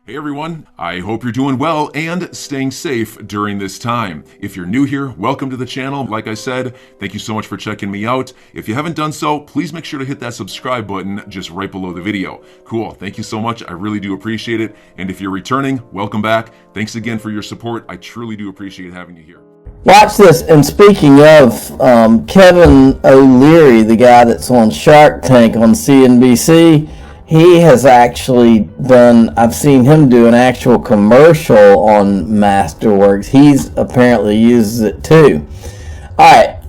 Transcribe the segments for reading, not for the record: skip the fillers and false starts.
Hey everyone, I hope you're doing well and staying safe during this time. If you're new here, welcome to the channel. Like I said, thank you so much for checking me out. If you haven't done so, please make sure to hit that subscribe button just right below the video. Cool, thank you so much. I really do appreciate it. And if you're returning, welcome back. Thanks again for your support. I truly do appreciate having you here. Watch this. And speaking of Kevin O'Leary, the guy that's on Shark Tank on CNBC, he has actually done, I've seen him do an actual commercial on Masterworks. He's apparently uses it too. All right,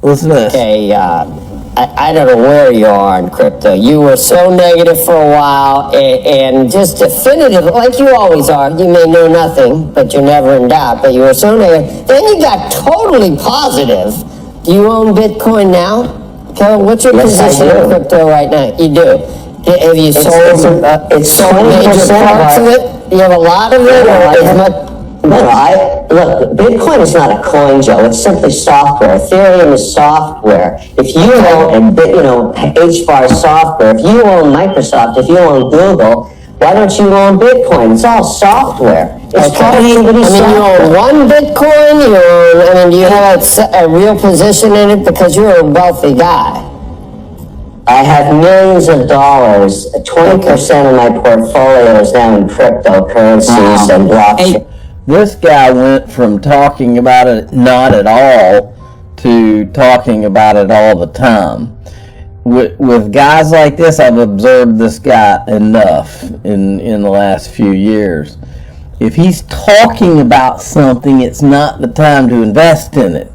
listen to this. Okay, I don't know where you are in crypto. You were so negative for a while and just definitive, like you always are. You may know nothing, but you're never in doubt. But you were so negative. Then you got totally positive. Do you own Bitcoin now? Kevin, what's your position in crypto right now? You do. Have you sold major parts of it? You have a lot of it, or look, Bitcoin is not a coin, Joe. It's simply software. Ethereum is software. If you own, HBAR software, if you own Microsoft, if you own Google, why don't you own Bitcoin? It's all software. It's you own one Bitcoin, do you have a real position in it because you're a wealthy guy? I have millions of dollars. 20% of my portfolio is now in cryptocurrencies and blockchain. This guy went from talking about it not at all to talking about it all the time. With guys like this, I've observed this guy enough in the last few years. If he's talking about something, it's not the time to invest in it.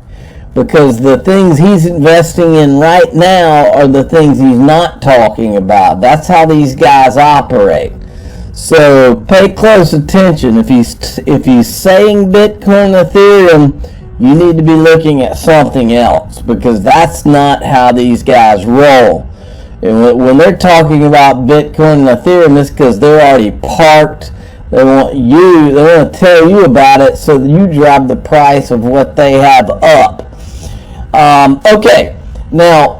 Because the things he's investing in right now are the things he's not talking about. That's how these guys operate. So pay close attention. If he's saying Bitcoin, Ethereum, you need to be looking at something else, because that's not how these guys roll. And when they're talking about Bitcoin and Ethereum, it's because they're already parked. They want to tell you about it so that you drive the price of what they have up. Okay, now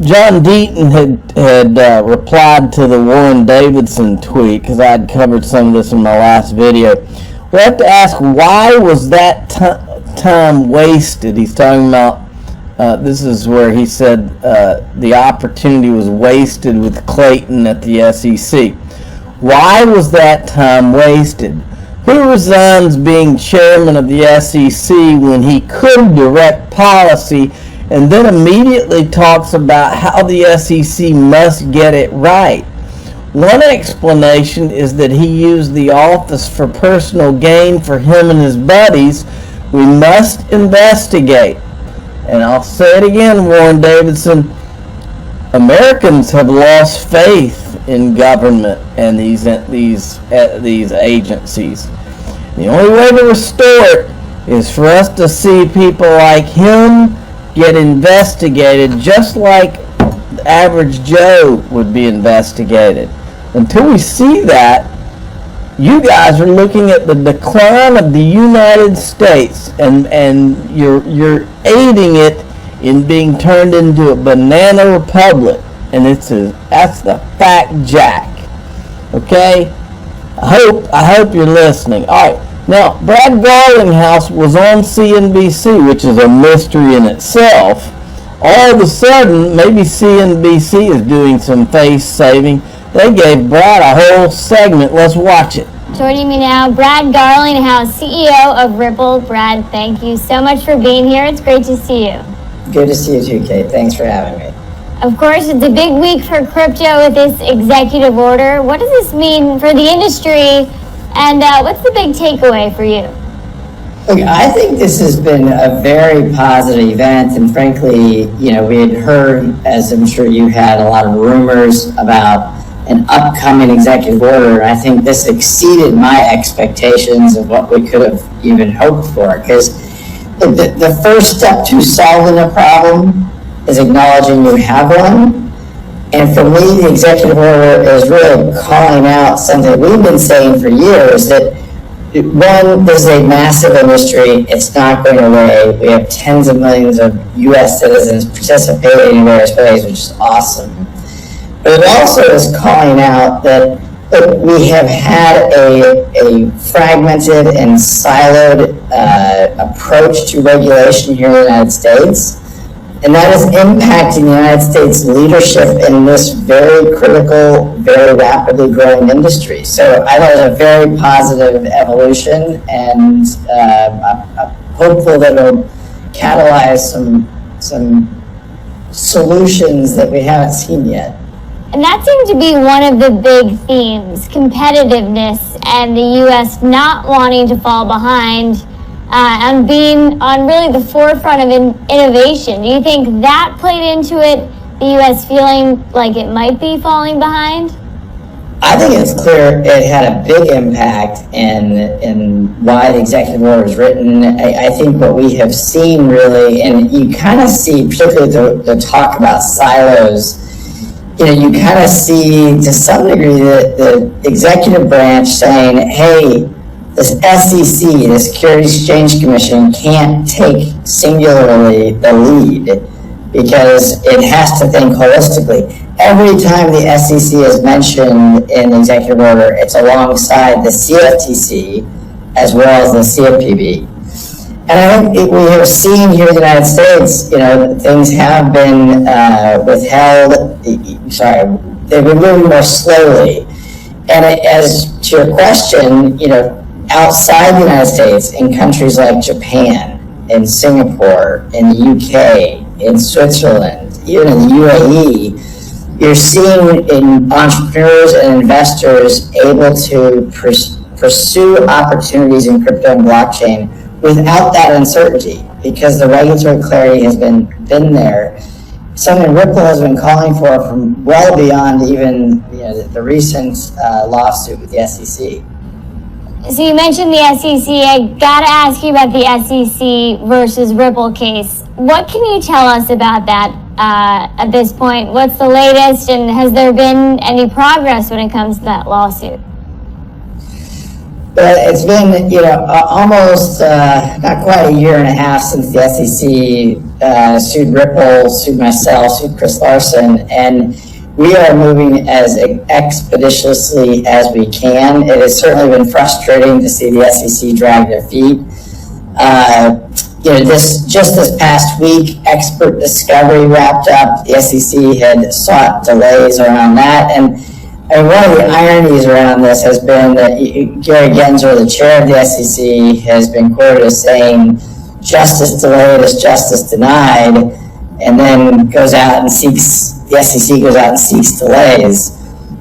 John Deaton had replied to the Warren Davidson tweet, because I had covered some of this in my last video. We have to ask, why was that time wasted? He's talking about, this is where he said the opportunity was wasted with Clayton at the SEC. Why was that time wasted? Who resigns being chairman of the SEC when he could direct policy and then immediately talks about how the SEC must get it right? One explanation is that he used the office for personal gain for him and his buddies. We must investigate. And I'll say it again, Warren Davidson, Americans have lost faith in government and these agencies. The only way to restore it is for us to see people like him get investigated, just like the average Joe would be investigated. Until we see that, you guys are looking at the decline of the United States, and you're aiding it in being turned into a banana republic, and that's the fact, Jack. Okay, I hope you're listening. All right, now Brad Garlinghouse was on CNBC, which is a mystery in itself. All of a sudden, maybe CNBC is doing some face saving. They gave Brad a whole segment. Let's watch it. Joining me now, Brad Garlinghouse, CEO of Ripple. Brad, thank you so much for being here. It's great to see you. Good to see you too, Kate. Thanks for having me. Of course, it's a big week for crypto with this executive order. What does this mean for the industry, and what's the big takeaway for you? Look, I think this has been a very positive event, and frankly, we had heard, as I'm sure you had, a lot of rumors about an upcoming executive order. I think this exceeded my expectations of what we could have even hoped for, because the first step to solving a problem is acknowledging you have one. And for me, the executive order is really calling out something we've been saying for years, that one, this is a massive industry. It's not going away. We have tens of millions of U.S. citizens participating in various ways, which is awesome. But it also is calling out that Look, we have had a fragmented and siloed approach to regulation here in the United States, and that is impacting the United States leadership in this very critical, very rapidly growing industry. So I thought it was a very positive evolution, and I'm hopeful that it'll catalyze some solutions that we haven't seen yet. And that seemed to be one of the big themes, competitiveness and the U.S. not wanting to fall behind and being on really the forefront of innovation. Do you think that played into it, the U.S. feeling like it might be falling behind? I think it's clear it had a big impact in why the executive order was written. I think what we have seen really, and you kind of see, particularly the talk about silos, you kind of see to some degree the executive branch saying, hey, this SEC, the Securities Exchange Commission, can't take singularly the lead because it has to think holistically. Every time the SEC is mentioned in the executive order, it's alongside the CFTC as well as the CFPB. And I think we have seen here in the United States, things have been withheld. They've been moving more slowly. And as to your question, outside the United States, in countries like Japan, in Singapore, in the UK, in Switzerland, even in the UAE, you're seeing entrepreneurs and investors able to pursue opportunities in crypto and blockchain without that uncertainty, because the regulatory clarity has been there. Something Ripple has been calling for from well beyond even the recent lawsuit with the SEC. So you mentioned the SEC. I got to ask you about the SEC versus Ripple case. What can you tell us about that at this point? What's the latest, and has there been any progress when it comes to that lawsuit? But it's been, almost not quite a year and a half since the SEC sued Ripple, sued myself, sued Chris Larson, and we are moving as expeditiously as we can. It has certainly been frustrating to see the SEC drag their feet. This past week, expert discovery wrapped up. The SEC had sought delays around that, and one of the ironies around this has been that Gary Gensler, the chair of the SEC, has been quoted as saying, "Justice delayed is justice denied," and then the SEC goes out and seeks delays.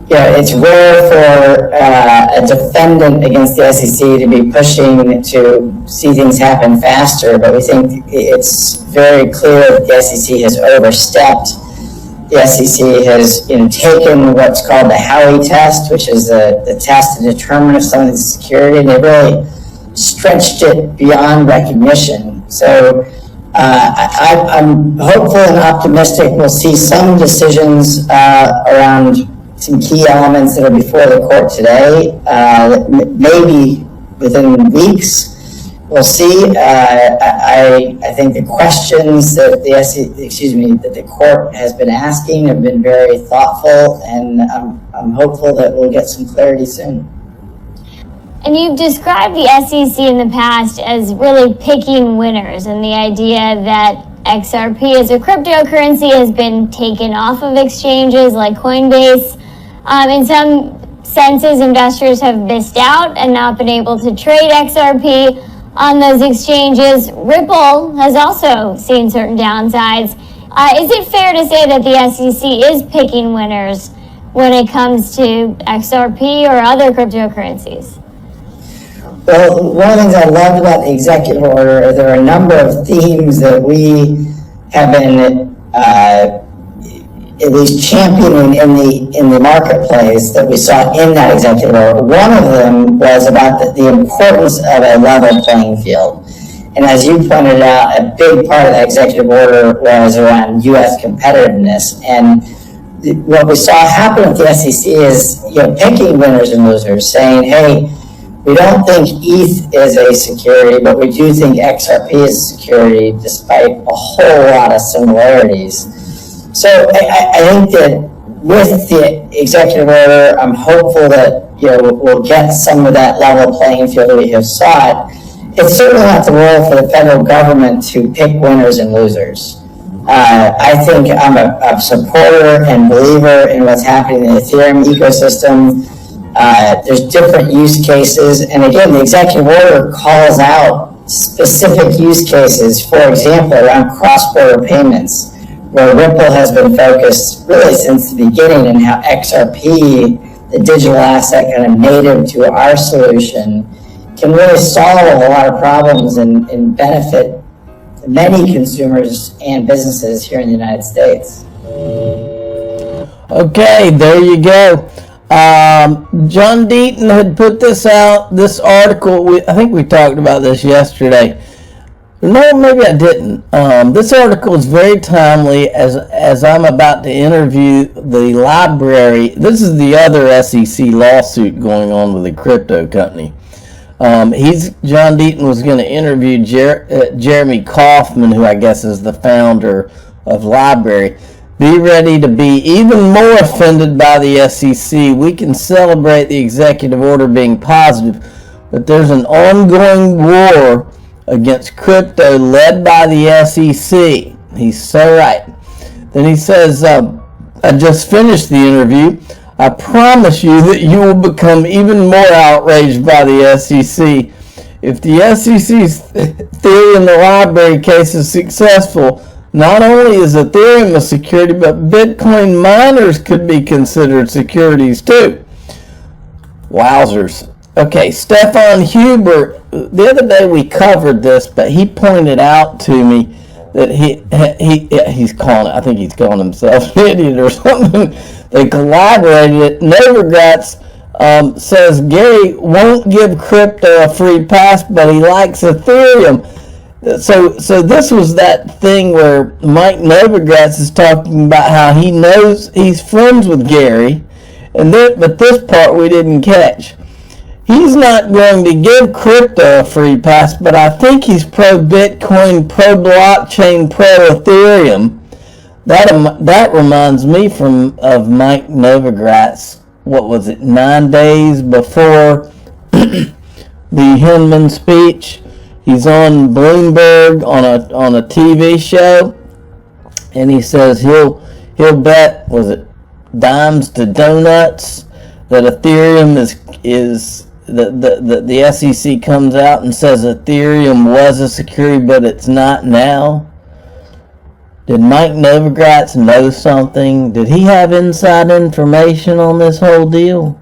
It's rare for a defendant against the SEC to be pushing to see things happen faster, but we think it's very clear that the SEC has overstepped. The SEC has taken what's called the Howey test, which is the test to determine if something's security, and they really stretched it beyond recognition. So I'm hopeful and optimistic we'll see some decisions around some key elements that are before the court today, maybe within weeks. We'll see. I think the questions that that the court has been asking have been very thoughtful, and I'm hopeful that we'll get some clarity soon. And you've described the SEC in the past as really picking winners, and the idea that XRP as a cryptocurrency has been taken off of exchanges like Coinbase. In some senses, investors have missed out and not been able to trade XRP on those exchanges. Ripple has also seen certain downsides. Is it fair to say that the SEC is picking winners when it comes to XRP or other cryptocurrencies? Well, one of the things I loved about the executive order is there are a number of themes that we have been at least championing in the marketplace that we saw in that executive order. One of them was about the importance of a level playing field. And as you pointed out, a big part of that executive order was around U.S. competitiveness. And what we saw happen with the SEC is, picking winners and losers, saying, hey, we don't think ETH is a security, but we do think XRP is a security, despite a whole lot of similarities. So I think that with the executive order, I'm hopeful that we'll get some of that level playing field we have sought. It's certainly not the role for the federal government to pick winners and losers. I think I'm a supporter and believer in what's happening in the Ethereum ecosystem. There's different use cases, and again, the executive order calls out specific use cases, for example, around cross-border payments, where Ripple has been focused really since the beginning, and how XRP, the digital asset kind of native to our solution, can really solve a lot of problems and benefit many consumers and businesses here in the United States. Okay, there you go. John Deaton had put this out, this article. I think we talked about this yesterday. No, maybe I didn't. This article is very timely as I'm about to interview the library. This is the other SEC lawsuit going on with the crypto company. John Deaton was going to interview Jeremy Kauffman, who I guess is the founder of Library. Be ready to be even more offended by the SEC. We can celebrate the executive order being positive, but there's an ongoing war against crypto led by the SEC. He's so right. Then he says, I just finished the interview. I promise you that you will become even more outraged by the SEC. If the SEC's theory in the library case is successful, not only is Ethereum a security, but Bitcoin miners could be considered securities too. Wowzers. Okay, Stefan Huber, the other day we covered this, but he pointed out to me that he's calling it, I think he's calling himself an idiot or something. They collaborated. Novogratz says Gary won't give crypto a free pass, but he likes Ethereum. So this was that thing where Mike Novogratz is talking about how he knows he's friends with Gary, but this part we didn't catch. He's not going to give crypto a free pass, but I think he's pro-Bitcoin, pro-blockchain, pro-Ethereum. That reminds me of Mike Novogratz. What was it, 9 days before the Hinman speech? He's on Bloomberg on a TV show, and he says he'll bet, was it dimes to donuts, that Ethereum is the SEC comes out and says Ethereum was a security, but it's not now. Did Mike Novogratz know something? Did he have inside information on this whole deal?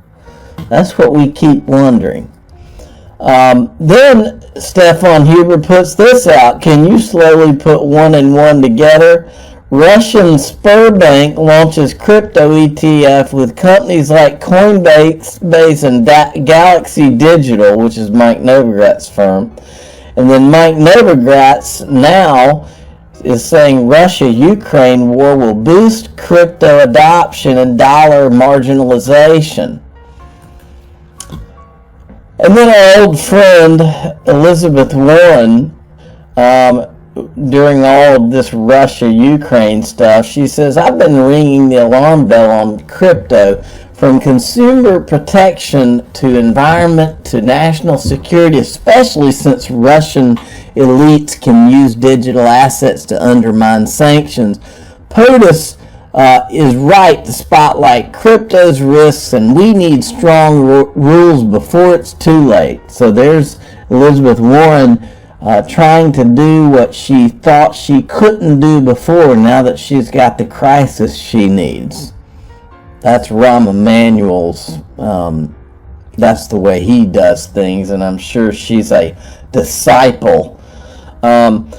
That's what we keep wondering. Then Stefan Huber puts this out. Can you slowly put one and one together? Russian Sberbank launches crypto ETF with companies like Coinbase and Galaxy Digital, which is Mike Novogratz's firm. And then Mike Novogratz now is saying Russia-Ukraine war will boost crypto adoption and dollar marginalization. And then our old friend Elizabeth Warren, during all of this Russia-Ukraine stuff, she says, I've been ringing the alarm bell on crypto, from consumer protection to environment to national security, especially since Russian elites can use digital assets to undermine sanctions. POTUS is right to spotlight crypto's risks, and we need strong rules before it's too late. So there's Elizabeth Warren trying to do what she thought she couldn't do before, now that she's got the crisis she needs. That's Rahm Emanuel's, that's the way he does things, and I'm sure she's a disciple. John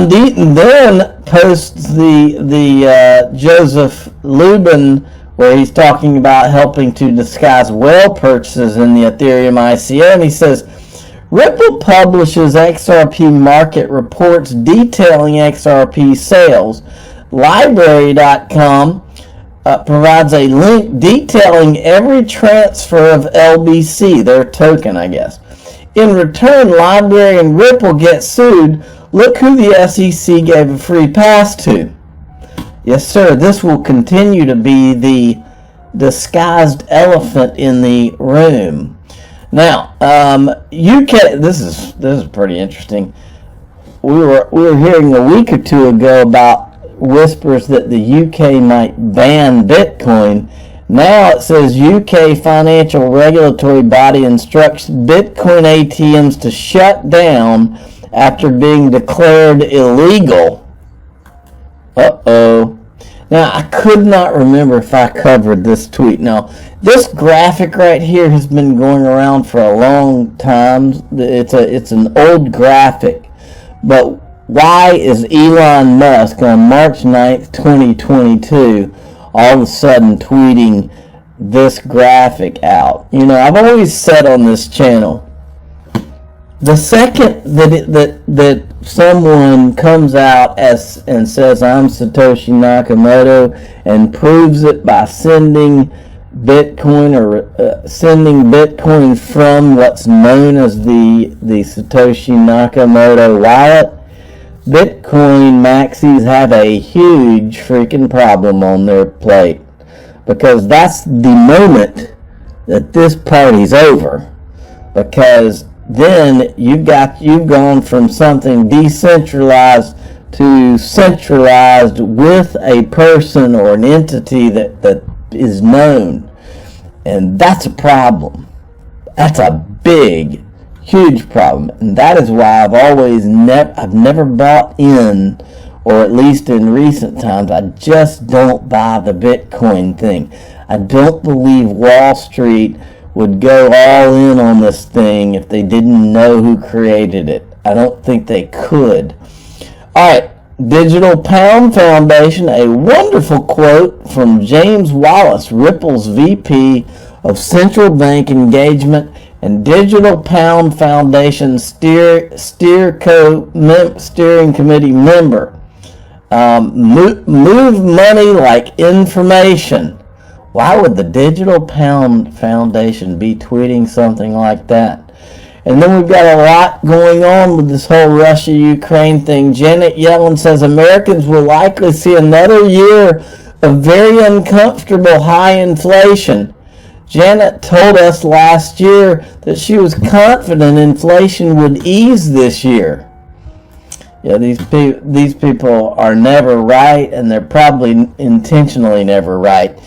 Deaton then posts the Joseph Lubin, where he's talking about helping to disguise whale purchases in the Ethereum ICO, and he says, Ripple publishes XRP market reports detailing XRP sales. Library.com provides a link detailing every transfer of LBC, their token, I guess. In return, Library and Ripple get sued. Look who the SEC gave a free pass to. Yes, sir. This will continue to be the disguised elephant in the room. Now, UK. This is pretty interesting. We were hearing a week or two ago about whispers that the UK might ban Bitcoin. Now it says UK financial regulatory body instructs Bitcoin ATMs to shut down after being declared illegal. Uh-oh. Now, I could not remember if I covered this tweet. Now, this graphic right here has been going around for a long time. It's an old graphic. But why is Elon Musk on March 9th, 2022, all of a sudden tweeting this graphic out? You know, I've always said on this channel, the second that someone comes out and says I'm Satoshi Nakamoto and proves it by sending Bitcoin sending Bitcoin from what's known as the Satoshi Nakamoto wallet, Bitcoin maxis have a huge freaking problem on their plate, because that's the moment that this party's over. Because then you've gone from something decentralized to centralized with a person or an entity that is known, and that's a problem. That's a big, huge problem, and that is why I've never bought in, or at least in recent times, I just don't buy the Bitcoin thing. I don't believe Wall Street would go all in on this thing if they didn't know who created it. I don't think they could. All right, Digital Pound Foundation, a wonderful quote from James Wallace, Ripple's VP of Central Bank Engagement and Digital Pound Foundation steering committee member. Move money like information. Why would the Digital Pound Foundation be tweeting something like that? And then we've got a lot going on with this whole Russia-Ukraine thing. Janet Yellen says Americans will likely see another year of very uncomfortable high inflation. Janet told us last year that she was confident inflation would ease this year. Yeah, these people are never right, and they're probably intentionally never right.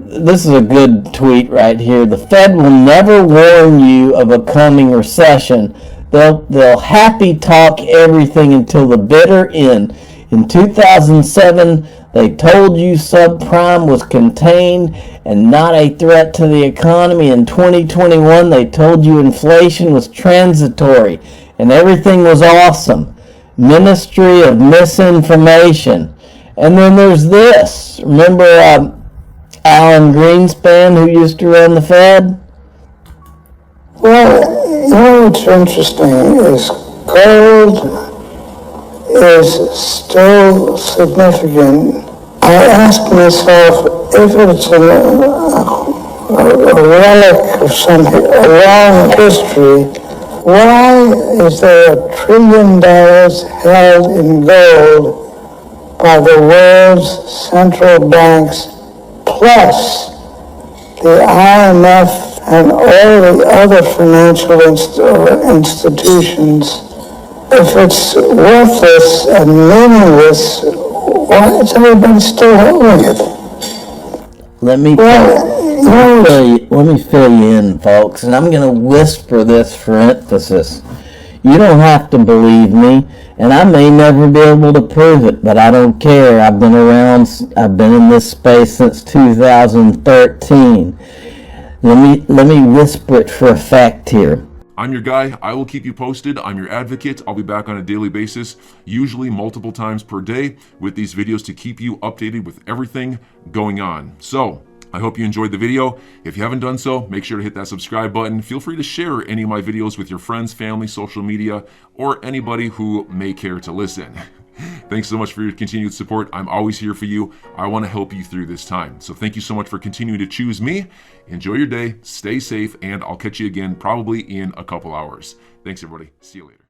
This is a good tweet right here. The Fed will never warn you of a coming recession. They'll happy talk everything until the bitter end. In 2007, they told you subprime was contained and not a threat to the economy. In 2021, they told you inflation was transitory and everything was awesome. Ministry of Misinformation. And then there's this. Remember Alan Greenspan, who used to run the Fed? Well, you know what's interesting is gold is still significant. I ask myself if it's a relic of something, a long history. Why is there $1 trillion held in gold by the world's central banks, plus the IMF and all the other financial institutions? If it's worthless and meaningless, why is everybody still holding it? Let me fill you in, folks, and I'm going to whisper this for emphasis. You don't have to believe me, and I may never be able to prove it, but I don't care. I've been in this space since 2013. Let me whisper it for effect here. I'm your guy. I will keep you posted. I'm your advocate. I'll be back on a daily basis, usually multiple times per day, with these videos to keep you updated with everything going on. So I hope you enjoyed the video. If you haven't done so, make sure to hit that subscribe button. Feel free to share any of my videos with your friends, family, social media, or anybody who may care to listen. Thanks so much for your continued support. I'm always here for you. I want to help you through this time. So thank you so much for continuing to choose me. Enjoy your day, stay safe, and I'll catch you again probably in a couple hours. Thanks, everybody. See you later.